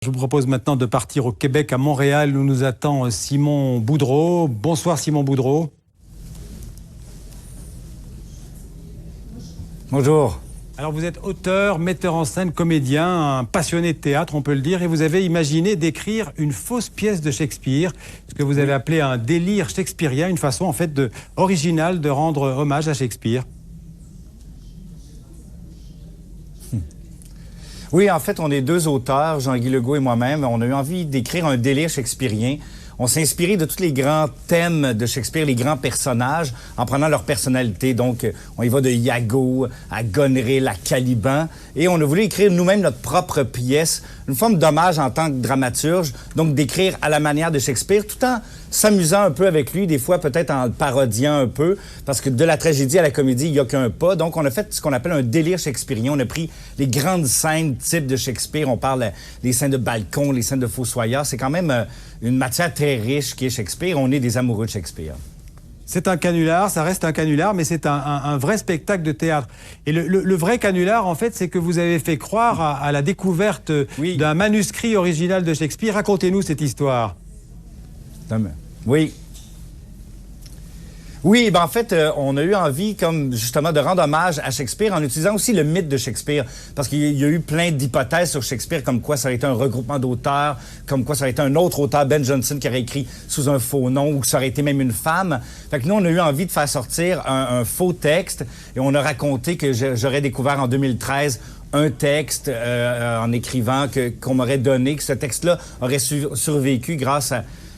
Je vous propose maintenant de partir au Québec, à Montréal, où nous attend Simon Boudreau. Bonsoir Simon Boudreau. Bonjour. Alors vous êtes auteur, metteur en scène, comédien, un passionné de théâtre, on peut le dire, et vous avez imaginé d'écrire une fausse pièce de Shakespeare, ce que vous avez appelé un délire shakespearien, une façon en fait originale de rendre hommage à Shakespeare. Oui, en fait, on est deux auteurs, Jean-Guy Legault et moi-même. On a eu envie d'écrire un délire shakespearien. On s'est inspiré de tous les grands thèmes de Shakespeare, les grands personnages, en prenant leur personnalité. Donc, on y va de Iago à Goneril, à Caliban. Et on a voulu écrire nous-mêmes notre propre pièce, une forme d'hommage en tant que dramaturge, donc d'écrire à la manière de Shakespeare, tout en s'amusant un peu avec lui, des fois peut-être en le parodiant un peu, parce que de la tragédie à la comédie, il n'y a qu'un pas. Donc, on a fait ce qu'on appelle un délire shakespearien. On a pris les grandes scènes type de Shakespeare. On parle des scènes de balcon, les scènes de fossoyeurs. C'est quand même une matière très riche qui est Shakespeare. On est des amoureux de Shakespeare. C'est un canular, ça reste un canular, mais c'est un vrai spectacle de théâtre. Et le vrai canular, en fait, c'est que vous avez fait croire à la découverte d'un manuscrit original de Shakespeare. Racontez-nous cette histoire. Oui. Oui, ben en fait, on a eu envie, comme justement, de rendre hommage à Shakespeare en utilisant aussi le mythe de Shakespeare. Parce qu'il y a eu plein d'hypothèses sur Shakespeare, comme quoi ça aurait été un regroupement d'auteurs, comme quoi ça aurait été un autre auteur, Ben Jonson, qui aurait écrit sous un faux nom, ou que ça aurait été même une femme. Fait que nous, on a eu envie de faire sortir un faux texte, et on a raconté que j'aurais découvert en 2013 un texte en écrivant qu'on m'aurait donné, que ce texte-là aurait survécu grâce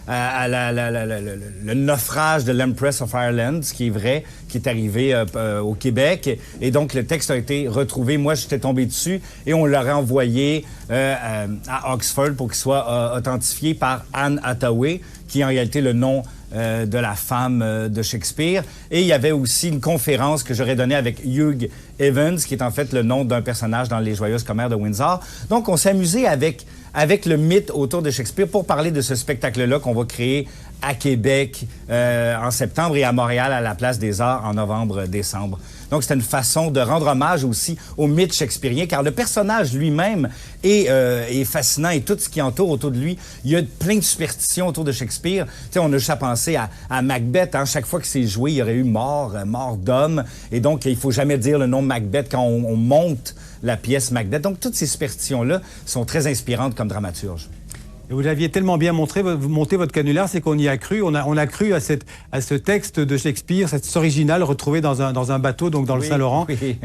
à le naufrage de l'Empress of Ireland, ce qui est vrai, qui est arrivé au Québec. Et donc, le texte a été retrouvé. Moi, j'étais tombé dessus et on l'aurait envoyé à Oxford pour qu'il soit authentifié par Anne Hathaway, qui est en réalité le nom de la femme de Shakespeare. Et il y avait aussi une conférence que j'aurais donnée avec Hugh Evans, qui est en fait le nom d'un personnage dans Les Joyeuses Commères de Windsor. Donc, on s'est amusé avec le mythe autour de Shakespeare pour parler de ce spectacle-là qu'on va créer à Québec en septembre et à Montréal à la Place des Arts en novembre-décembre. Donc, c'était une façon de rendre hommage aussi au mythe shakespearien, car le personnage lui-même est fascinant et tout ce qui entoure autour de lui. Il y a plein de superstitions autour de Shakespeare. Tu sais, on a juste à penser à Macbeth. Hein? Chaque fois que c'est joué, il y aurait eu mort d'homme. Et donc, il faut jamais dire le nom Macbeth quand on monte la pièce Macbeth. Donc, toutes ces superstitions-là sont très inspirantes comme dramaturge. Et vous l'aviez tellement bien monté votre canular, c'est qu'on y a cru. On a cru à ce texte de Shakespeare, cet original retrouvé dans un bateau, donc dans le Saint-Laurent. Oui.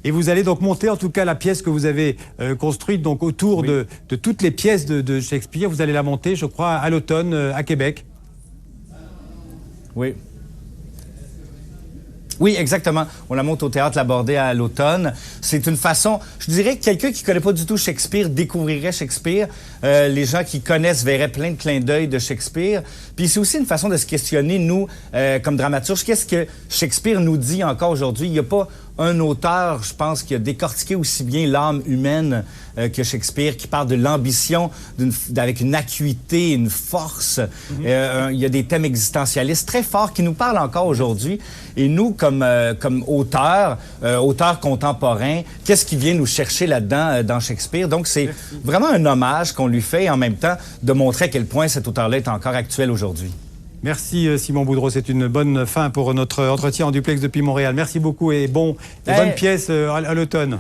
Et vous allez donc monter, en tout cas, la pièce que vous avez construite donc autour de toutes les pièces de Shakespeare. Vous allez la monter, je crois, à l'automne, à Québec. Oui. Oui, exactement. On la monte au Théâtre Labordée à l'automne. C'est une façon... Je dirais que quelqu'un qui connaît pas du tout Shakespeare découvrirait Shakespeare. Les gens qui connaissent verraient plein de clins d'œil de Shakespeare. Puis c'est aussi une façon de se questionner, nous, comme dramaturges. Qu'est-ce que Shakespeare nous dit encore aujourd'hui? Il n'y a pas un auteur, je pense, qui a décortiqué aussi bien l'âme humaine que Shakespeare, qui parle de l'ambition avec une acuité, une force. Il y a des thèmes existentialistes très forts qui nous parlent encore aujourd'hui. Et nous, comme auteurs contemporains, qu'est-ce qui vient nous chercher là-dedans dans Shakespeare? Donc, c'est vraiment un hommage qu'on lui fait et en même temps de montrer à quel point cet auteur-là est encore actuel aujourd'hui. Merci Simon Boudreau, c'est une bonne fin pour notre entretien en duplex depuis Montréal. Merci beaucoup et bonne pièce à l'automne.